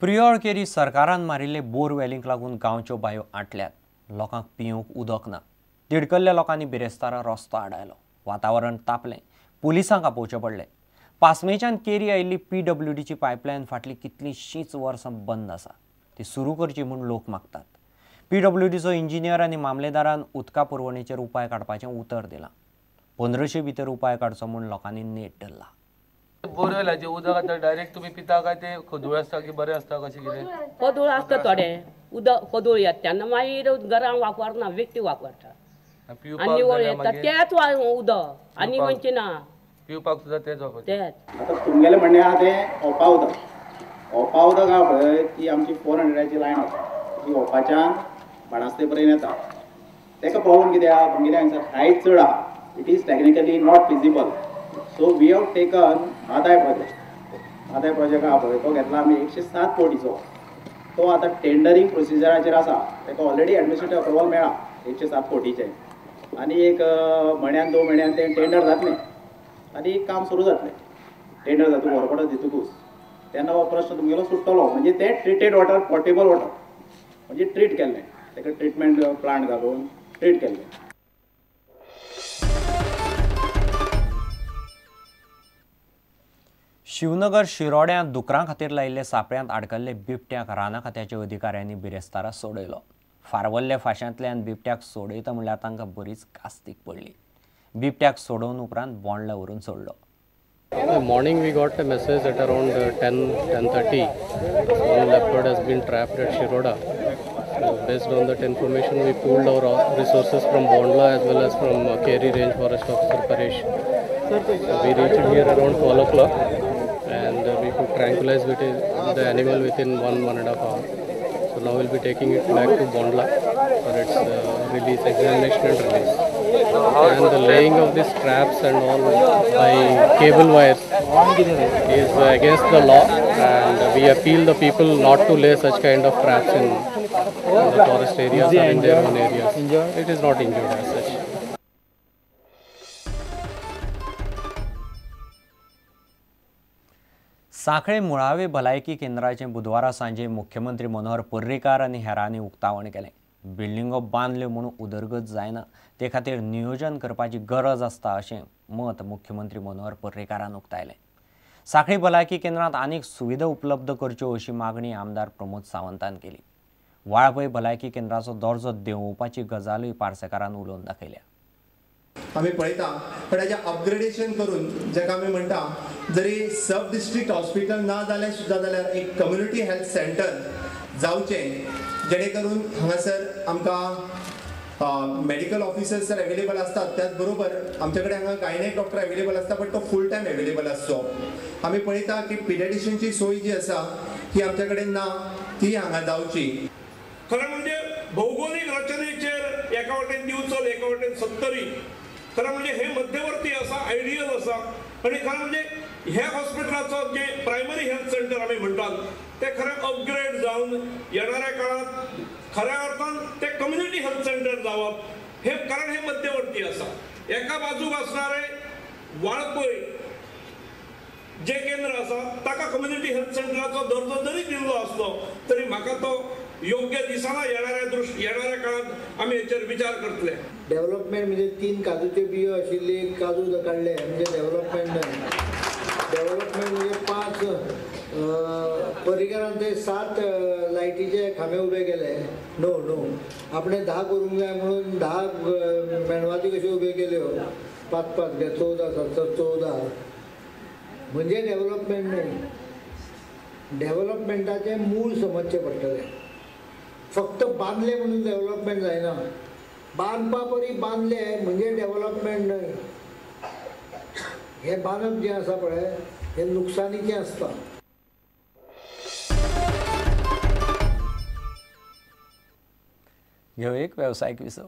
Priol carry सरकारान मारिल्ले बोरवेलींक लागून गांवच्यो बांयो आटल्यात. लोकांक पिवूंक उदक ना. तिडकल्ल्या लोकांनी बिरेस्तारा रस्तो आडायलो. वातावरण तापलें. पुलिसांक आपोवचें पडलें. पासमेच्यान केरी आयिल्ली PWDची पायपलायन फाटलीं कितलींशींच वर्सां बंद आसा. ती सुरू करची म्हूण लोक मागतात. PWDचो इंजिनियर आनी मामलेदारान उदका पुरवणेचेर उपाय काडपाचें उतर दिलां. 1500 भितर उपाय काडचो म्हूण लोकांनी नेट धरला. बोरवेलाचे उदक आतां डायरेक्ट तुमी पिता काय ते खदूळ आसता की बरें आसता कशें कितें? खदूळ आसता थोडे उदक खदूळ येता तेन्ना मागीर घरांक वापरना व्यक्ती वापरता आनी येता तेच उदक आनी खंयचें ना पिवपाक सुद्दां तेच वापरता. तेच आतां तुमगेलें म्हणणें आहा तें ओपा उदक आहा पळय ती आमची 400ची लायन आसा ती ओपाच्यान बाणास्ते पर्यंत येता. तेका प्रॉब्लम कितें आहा तुमगेलें हांगसर हायट चड आहा. It is technically not feasible. So we have taken मादाय प्रोजेक्ट आहा पळय तो घेतला आमी 107 कोटीचो. तो आतां टेंडरींग प्रोसिजराचेर आसा. तेका ऑलरेडी एडमिनिस्ट्रेटिव्ह अप्रुवल मेळ्ळा 107 कोटीचें आनी एक म्हयन्यान 2 म्हयन्यान तें टेंडर जातलें आनी काम सुरू जातलें. टेंडर जातूंक वरपडत दितकूच तेन्ना हो प्रश्न तुमगेलो सुट्टलो. म्हणजे तें ट्रिटेड वॉटर पोर्टेबल वॉटर म्हणजे ट्रीट केल्लें तेका ट्रिटमेंट प्लांट घालून ट्रीट केल्लें. शिवनगर शिरोड्यांत दुकरां खातीर लायिल्ले सापळ्यांत आडकल्ले बिबट्याक राना खात्याच्या अधिकाऱ्यांनी बिरेस्तारा सोडयलो. फारवल्ल्या फाश्यांतल्यान बिबट्याक सोडयता म्हणल्यार तांकां बरीच कास्तीक पडली. बिबट्याक सोडोवन उपरांत बोंडला व्हरून सोडलो. Morning we got a message at around 10:30. One leopard has been trapped at Shiroda. So based on that information, we pooled our resources from Bondla as well as from Keri Range Forest Officer Paresh. So we reached here around 12 o'clock and we could tranquilize the animal within 1.5 hours. So now we'll be taking it back to Bondla for its release, examination and release. And the laying of these traps and all by cable wires is against the law, and we appeal the people not to lay such kind of traps in the forest areas or in their own areas. It is not injured as such. सांखळे मुळावे भलायकी केंद्राचें बुधवारा सांजे मुख्यमंत्री मनोहर पर्रीकार आनी हेरांनी उक्तावण केलें. बिल्डिंगो बांदल्यो म्हूण उदरगत जायना ते खातीर नियोजन करपाची गरज आसता अशें मत मुख्यमंत्री मनोहर पर्रीकारान उक्तायलें. सांखळी भलायकी केंद्रांत आनीक सुविधा उपलब्ध करच्यो अशी मागणी आमदार प्रमोद सावंतान केली. वाळपय भलायकी केंद्राचो दर्जो देंवोवपाची गजालूय पार्सेकारान उलोवन दाखयल्या. आम्ही पळयता पण हेजें अपग्रेडेशन करून जेका आमी म्हणटा जरी सब डिस्ट्रिक्ट हॉस्पिटल ना जाल्यार सुद्दां जाल्यार एक कम्युनिटी हेल्थ सेंटर जावचें जेणे करून हांगासर आमकां मेडिकल ऑफिसर्स जर अवेलेबल असतात त्याच बरोबर आमचे कडेन हांगा गायनेक डॉक्टर अवेलेबल आसता पण तो फूल टायम अवेलेबल आसचो. आमी पळयता की पिडियाट्रिशियनची सोय जी आसा ही आमचे कडेन ना ती हांगा जावची. खरं म्हणजे भौगोलिक रचनेचेर एका वटेन दिवचल एका वटेन सत्तरी खरं म्हणजे हे मध्यवर्ती असा आयडियल असा आणि खरं म्हणजे ह्या हॉस्पिटलाचो जे प्रायमरी हेल्थ सेंटर आम्ही म्हणतात ते खरं अपग्रेड जाऊन येणाऱ्या काळात खऱ्या अर्थान ते कम्युनिटी हेल्थ सेंटर जावप हे कारण हे मध्यवर्ती असा. एका बाजूक असणारे वाळपय जे केंद्र आसा ताका कम्युनिटी हेल्थ सेंटराचो दर्जो जरी दिल्लो असलो तरी म्हाका तो योग्य दिसना. येणाऱ्या काळात आम्ही याचेर विचार करतले. डेव्हलपमेंट म्हणजे 3 काजूचे बियो आशिल्ले काजू काढले म्हणजे डेव्हलपमेंट म्हणजे 5 पर्रीकारान ते 7 लायटीचे खांबे उबे केले. नो आपणे 10 करूंक जाय म्हणून 10 मेणवाती कश्यो उबे केल्यो 5 घे 14 14 म्हणजे डेव्हलपमेंट नाही. डेव्हलपमेंटाचे मूळ समजचे पडटले. फक्त बांधले म्हणून डेव्हलपमेंट जायना. बांदपा परी बांधले म्हणजे डेव्हलपमेंट नाही. हे बांदप जे आसा पळय हे नुकसानीचें आसता. ह्यो एक वेवसायीक विसव.